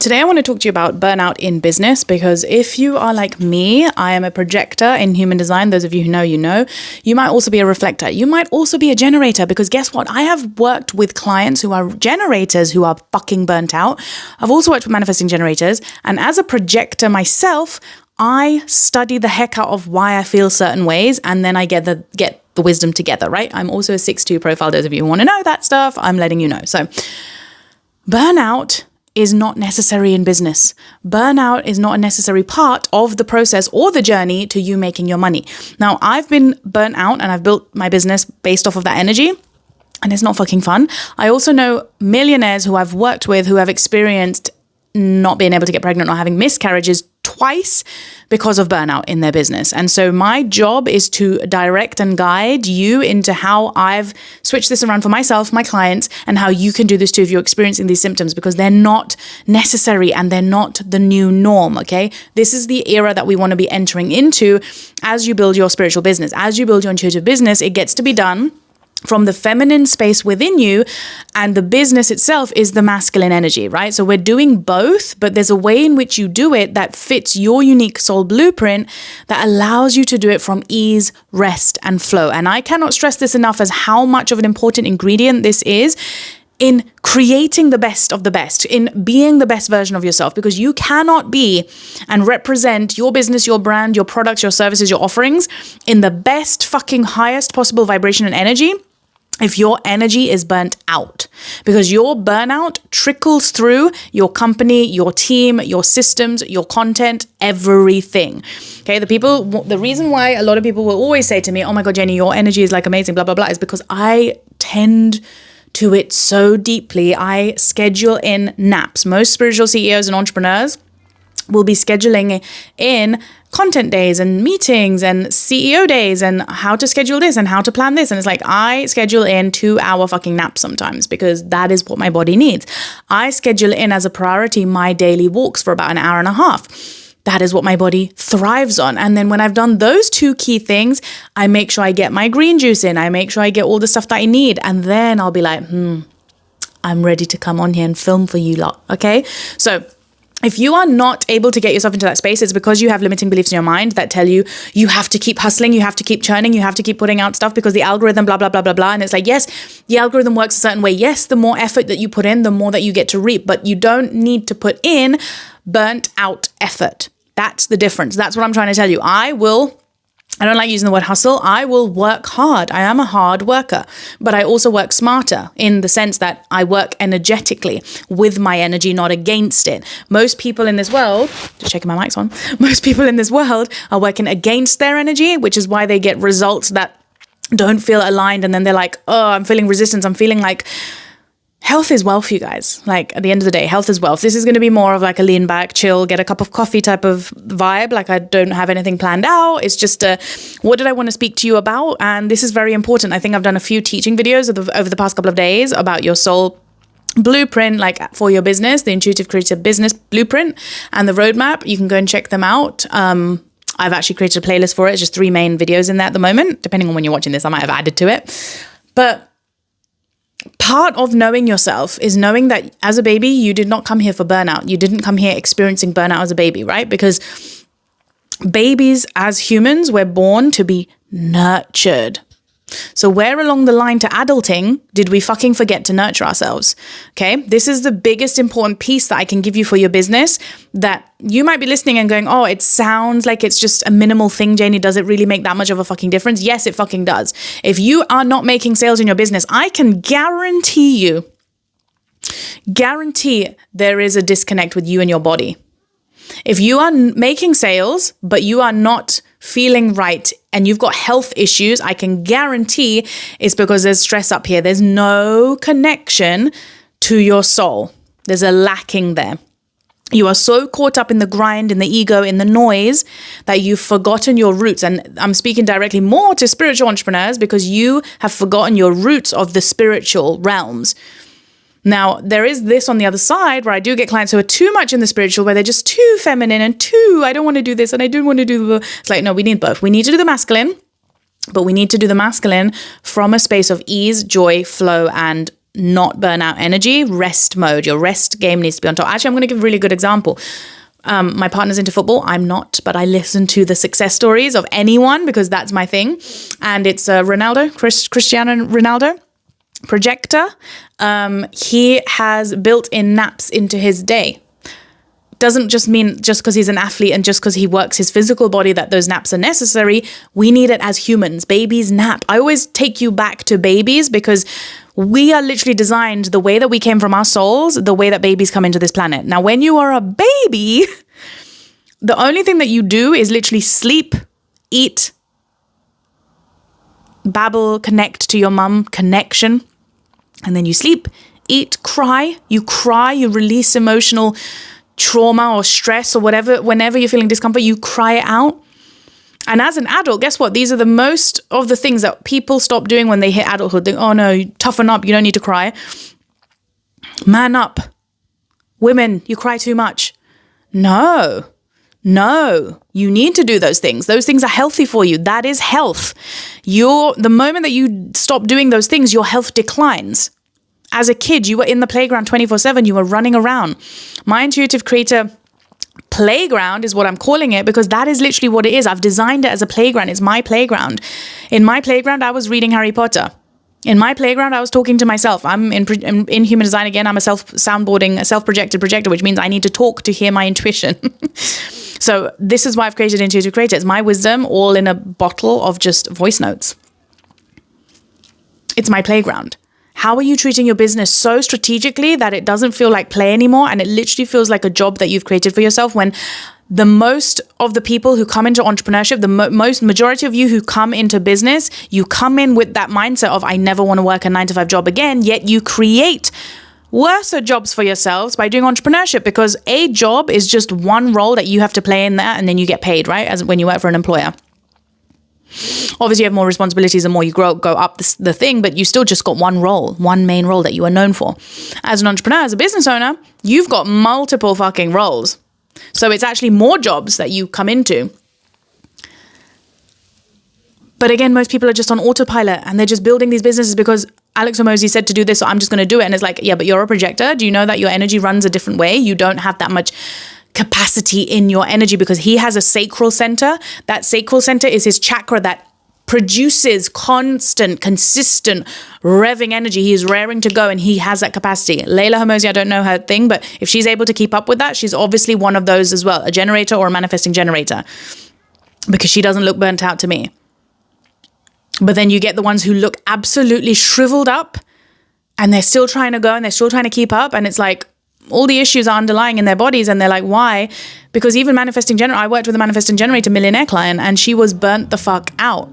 Today, I want to talk to you about burnout in business, because if you are like me, I am a projector in human design. Those of you who know, you know. You might also be a reflector. You might also be a generator, because guess what? I have worked with clients who are generators who are fucking burnt out. I've also worked with manifesting generators. And as a projector myself, I study the heck out of why I feel certain ways, and then I get the wisdom together, right? I'm also a 6-2 profile. Those of you who want to know that stuff, I'm letting you know. So burnout is not necessary in business. Burnout is not a necessary part of the process or the journey to you making your money. Now, I've been burnt out and I've built my business based off of that energy, and it's not fucking fun. I also know millionaires who I've worked with who have experienced not being able to get pregnant or having miscarriages twice because of burnout in their business. And so my job is to direct and guide you into how I've switched this around for myself, my clients, and how you can do this too if you're experiencing these symptoms, because they're not necessary and they're not the new norm, okay? This is the era that we want to be entering into as you build your spiritual business. As you build your intuitive business, it gets to be done from the feminine space within you, and the business itself is the masculine energy, right? So we're doing both, but there's a way in which you do it that fits your unique soul blueprint that allows you to do it from ease, rest, and flow. And I cannot stress this enough as how much of an important ingredient this is in creating the best of the best, in being the best version of yourself, because you cannot be and represent your business, your brand, your products, your services, your offerings in the best fucking highest possible vibration and energy if your energy is burnt out, because your burnout trickles through your company, your team, your systems, your content, everything. Okay, the reason why a lot of people will always say to me, oh my God, Jenny, your energy is like amazing, blah, blah, blah, is because I tend to it so deeply. I schedule in naps. Most spiritual CEOs and entrepreneurs will be scheduling in content days and meetings and CEO days and how to schedule this and how to plan this. And it's like, I schedule in 2-hour fucking naps sometimes because that is what my body needs. I schedule in as a priority my daily walks for about an hour and a half. That is what my body thrives on. And then when I've done those two key things, I make sure I get my green juice in. I make sure I get all the stuff that I need. And then I'll be like, I'm ready to come on here and film for you lot. Okay. So if you are not able to get yourself into that space, it's because you have limiting beliefs in your mind that tell you, you have to keep hustling, you have to keep churning, you have to keep putting out stuff because the algorithm, blah, blah, blah, blah, blah. And it's like, yes, the algorithm works a certain way. Yes, the more effort that you put in, the more that you get to reap, but you don't need to put in burnt out effort. That's the difference. That's what I'm trying to tell you. I don't like using the word hustle. I will work hard. I am a hard worker, but I also work smarter in the sense that I work energetically with my energy, not against it. Most people in this world, just checking my mic's on, most people in this world are working against their energy, which is why they get results that don't feel aligned. And then they're like, oh, I'm feeling resistance. I'm feeling like health is wealth, you guys. Like at the end of the day, health is wealth. This is going to be more of like a lean back, chill, get a cup of coffee type of vibe. Like I don't have anything planned out. It's just what did I want to speak to you about? And this is very important. I think I've done a few teaching videos over the past couple of days about your soul blueprint, like for your business, the intuitive creative business blueprint and the roadmap. You can go and check them out. I've actually created a playlist for it. It's just 3 main videos in there at the moment. Depending on when you're watching this, I might have added to it. But part of knowing yourself is knowing that as a baby, you did not come here for burnout. You didn't come here experiencing burnout as a baby, right? Because babies as humans, we're born to be nurtured. So where along the line to adulting did we fucking forget to nurture ourselves? Okay, this is the biggest important piece that I can give you for your business, that you might be listening and going, oh, it sounds like it's just a minimal thing, Janie. Does it really make that much of a fucking difference? Yes, it fucking does. If you are not making sales in your business, I can guarantee there is a disconnect with you and your body. If you are making sales, but you are not feeling right and you've got health issues, I can guarantee it's because there's stress up here. There's no connection to your soul. There's a lacking there. You are so caught up in the grind, in the ego, in the noise that you've forgotten your roots. And I'm speaking directly more to spiritual entrepreneurs because you have forgotten your roots of the spiritual realms. Now, there is this on the other side where I do get clients who are too much in the spiritual, where they're just too feminine and I don't want to do this and I don't want to do the... It's like, no, we need both. We need to do the masculine, but we need to do the masculine from a space of ease, joy, flow, and not burnout energy, rest mode. Your rest game needs to be on top. Actually, I'm going to give a really good example. My partner's into football. I'm not, but I listen to the success stories of anyone because that's my thing. And it's Cristiano Ronaldo, projector. He has built in naps into his day. Doesn't just mean just because he's an athlete and just because he works his physical body that those naps are necessary. We need it as humans. Babies nap. I always take you back to babies because we are literally designed the way that we came from our souls, the way that babies come into this planet. Now, when you are a baby, the only thing that you do is literally sleep, eat, babble, connect to your mum, connection, and then you sleep, eat, cry. You cry, you release emotional trauma or stress or whatever. Whenever you're feeling discomfort, you cry it out. And as an adult, guess what? These are the most of the things that people stop doing when they hit adulthood. They, oh no, toughen up. You don't need to cry. Man up. Women, you cry too much. No, you need to do those things. Those things are healthy for you. That is health. The moment that you stop doing those things, your health declines. As a kid, you were in the playground 24/7. You were running around. My intuitive creator playground is what I'm calling it because that is literally what it is. I've designed it as a playground. It's my playground. In my playground, I was reading Harry Potter. In my playground, I was talking to myself. I'm in human design again. I'm a self-projected projector, which means I need to talk to hear my intuition. So this is why I've created Intuitive Creator. It's my wisdom all in a bottle of just voice notes. It's my playground. How are you treating your business so strategically that it doesn't feel like play anymore and it literally feels like a job that you've created for yourself when the most of the people who come into entrepreneurship, the majority of you who come into business, you come in with that mindset of I never want to work a 9-to-5 job again, yet you create worse jobs for yourselves by doing entrepreneurship because a job is just one role that you have to play in there and then you get paid, right? As when you work for an employer. Obviously, you have more responsibilities the more you go up the thing, but you still just got one role, one main role that you are known for. As an entrepreneur, as a business owner, you've got multiple fucking roles. So it's actually more jobs that you come into. But again, most people are just on autopilot and they're just building these businesses because Alex Hormozi said to do this, so I'm just going to do it. And it's like, yeah, but you're a projector. Do you know that your energy runs a different way? You don't have that much capacity in your energy because he has a sacral center. That sacral center is his chakra that produces constant, consistent revving energy. He is raring to go and he has that capacity. Layla Hormozi, I don't know her thing, but if she's able to keep up with that, she's obviously one of those as well, a generator or a manifesting generator, because she doesn't look burnt out to me. But then you get the ones who look absolutely shriveled up and they're still trying to go and they're still trying to keep up. And it's like, all the issues are underlying in their bodies and they're like, why? Because even manifesting generator, I worked with a manifesting generator millionaire client and she was burnt the fuck out.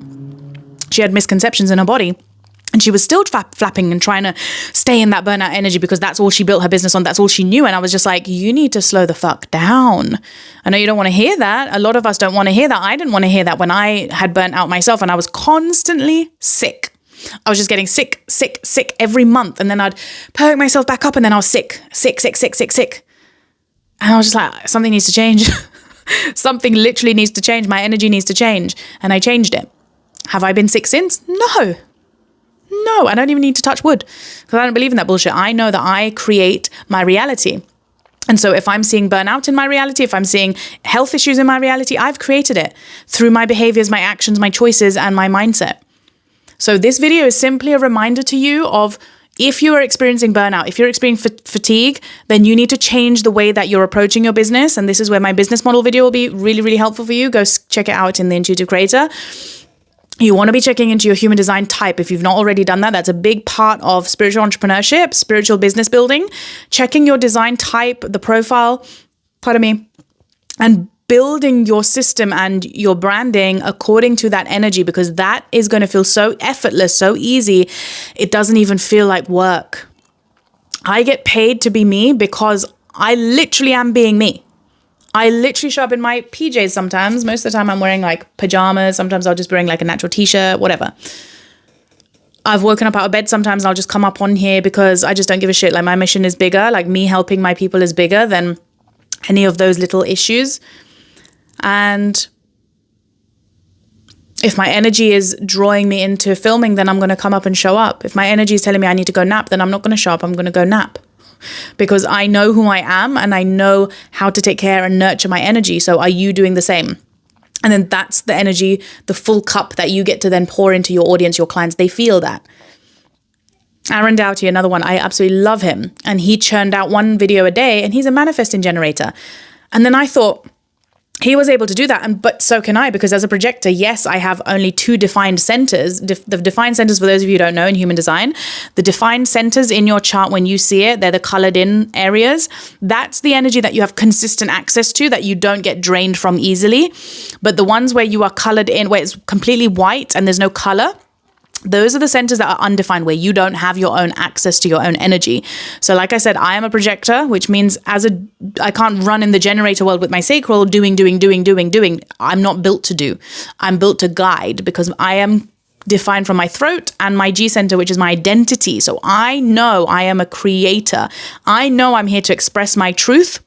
She had misconceptions in her body and she was still flapping and trying to stay in that burnout energy because that's all she built her business on. That's all she knew. And I was just like, you need to slow the fuck down. I know you don't want to hear that. A lot of us don't want to hear that. I didn't want to hear that when I had burnt out myself and I was constantly sick. I was just getting sick every month. And then I'd perk myself back up and then I was sick. And I was just like, something needs to change. Something literally needs to change. My energy needs to change. And I changed it. Have I been sick since? No, I don't even need to touch wood because I don't believe in that bullshit. I know that I create my reality. And so if I'm seeing burnout in my reality, if I'm seeing health issues in my reality, I've created it through my behaviors, my actions, my choices, and my mindset. So this video is simply a reminder to you of if you are experiencing burnout, if you're experiencing fatigue, then you need to change the way that you're approaching your business. And this is where my business model video will be really, really helpful for you. Go check it out in the Intuitive Creator. You want to be checking into your human design type. If you've not already done that, that's a big part of spiritual entrepreneurship, spiritual business building. Checking your design type, the profile, and building your system and your branding according to that energy, because that is going to feel so effortless, so easy. It doesn't even feel like work. I get paid to be me because I literally am being me. I literally show up in my PJs sometimes. Most of the time I'm wearing like pajamas. Sometimes I'll just be wearing like a natural t-shirt, whatever. I've woken up out of bed sometimes and I'll just come up on here because I just don't give a shit. Like my mission is bigger. Like me helping my people is bigger than any of those little issues. And If my energy is drawing me into filming, then I'm going to come up and show up. If my energy is telling me I need to go nap, then I'm not going to show up. I'm going to go nap because I know who I am and I know how to take care and nurture my energy. So are you doing the same? And then that's the energy, the full cup that you get to then pour into your audience, your clients. They feel that. Aaron Doughty, another one, I absolutely love him. And he churned out 1 video a day and he's a manifesting generator. And then I thought, he was able to do that, but so can I, because as a projector, yes, I have only 2 defined centers. The defined centers, for those of you who don't know in human design, the defined centers in your chart, when you see it, they're the colored in areas. That's the energy that you have consistent access to, that you don't get drained from easily. But the ones where you are colored in, where it's completely white and there's no color, those are the centers that are undefined, where you don't have your own access to your own energy. So like I said, I am a projector, which means I can't run in the generator world with my sacral doing. I'm not built to do. I'm built to guide, because I am defined from my throat and my G center, which is my identity. So I know I am a creator. I know I'm here to express my truth.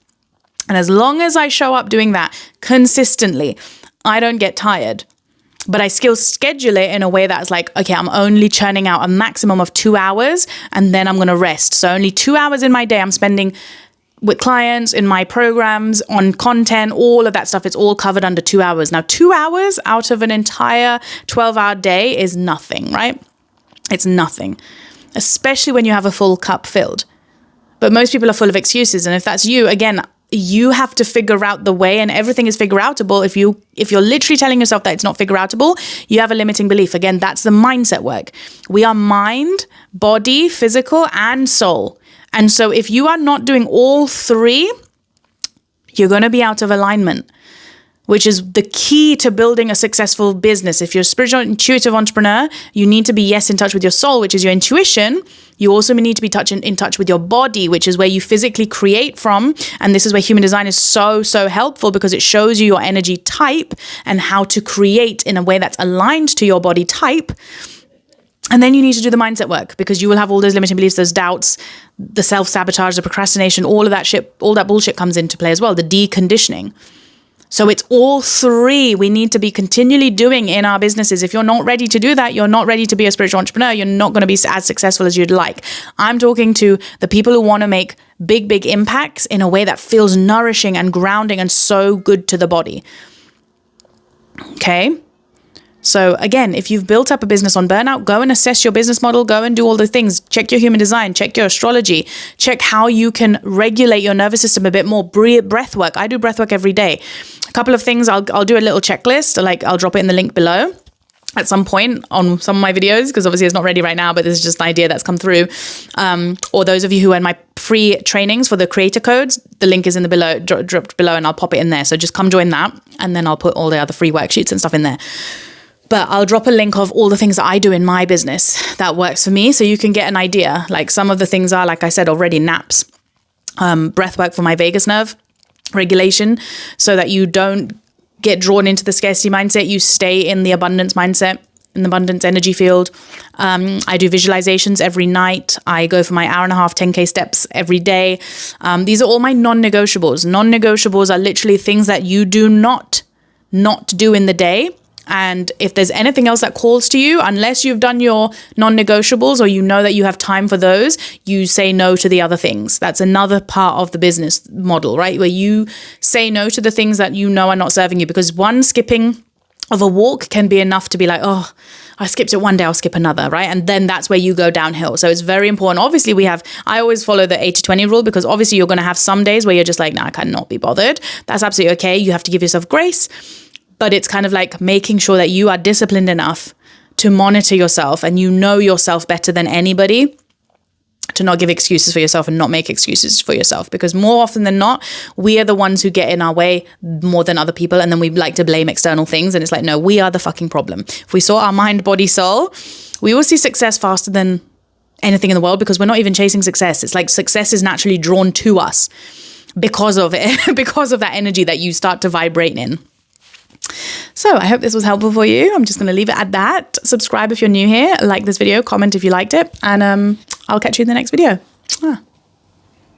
And as long as I show up doing that consistently, I don't get tired. But I still schedule it in a way that's like, okay, I'm only churning out a maximum of 2 hours and then I'm going to rest. So only 2 hours in my day I'm spending with clients, in my programs, on content, all of that stuff. It's all covered under 2 hours. Now, 2 hours out of an entire 12-hour day is nothing, right? It's nothing, especially when you have a full cup filled. But most people are full of excuses. And if that's you, again, you have to figure out the way, and everything is figure outable. If you're literally telling yourself that it's not figure outable, you have a limiting belief. Again, that's the mindset work. We are mind, body, physical, and soul. And so if you are not doing all 3, you're going to be out of alignment, which is the key to building a successful business. If you're a spiritual, intuitive entrepreneur, you need to be, yes, in touch with your soul, which is your intuition. You also need to be in touch with your body, which is where you physically create from. And this is where human design is so helpful, because it shows you your energy type and how to create in a way that's aligned to your body type. And then you need to do the mindset work, because you will have all those limiting beliefs, those doubts, the self-sabotage, the procrastination, all of that shit, all that bullshit comes into play as well, the deconditioning. So it's all 3 we need to be continually doing in our businesses. If you're not ready to do that, you're not ready to be a spiritual entrepreneur. You're not going to be as successful as you'd like. I'm talking to the people who want to make big impacts in a way that feels nourishing and grounding and so good to the body. Okay? So again, if you've built up a business on burnout, go and assess your business model, go and do all the things, check your human design, check your astrology, check how you can regulate your nervous system a bit more, breath work. I do breath work every day. A couple of things, I'll do a little checklist, like I'll drop it in the link below at some point on some of my videos, because obviously it's not ready right now, but this is just an idea that's come through. Or those of you who are in my free trainings for the creator codes, the link is in the below, dropped below, and I'll pop it in there. So just come join that, and then I'll put all the other free worksheets and stuff in there. But I'll drop a link of all the things that I do in my business that works for me, so you can get an idea. Like some of the things are, like I said already, naps, breath work for my vagus nerve regulation, so that you don't get drawn into the scarcity mindset. You stay in the abundance mindset, in the abundance energy field. I do visualizations every night. I go for my hour and a half 10K steps every day. These are all my non-negotiables. Non-negotiables are literally things that you do not do in the day. And if there's anything else that calls to you, unless you've done your non-negotiables or you know that you have time for those, you say no to the other things. That's another part of the business model, right? Where you say no to the things that you know are not serving you, because one skipping of a walk can be enough to be like, oh, I skipped it one day, I'll skip another, right? And then that's where you go downhill. So it's very important. Obviously, I always follow the 80-20 rule, because obviously you're going to have some days where you're just like, no, I cannot be bothered. That's absolutely okay. You have to give yourself grace. But it's kind of like making sure that you are disciplined enough to monitor yourself, and you know yourself better than anybody, to not give excuses for yourself and not make excuses for yourself. Because more often than not, we are the ones who get in our way more than other people. And then we like to blame external things. And it's like, no, we are the fucking problem. If we saw our mind, body, soul, we will see success faster than anything in the world, because we're not even chasing success. It's like success is naturally drawn to us because of it, because of that energy that you start to vibrate in. So I hope this was helpful for you. I'm just going to leave it at that. Subscribe if you're new here. Like this video, comment if you liked it, and I'll catch you in the next video.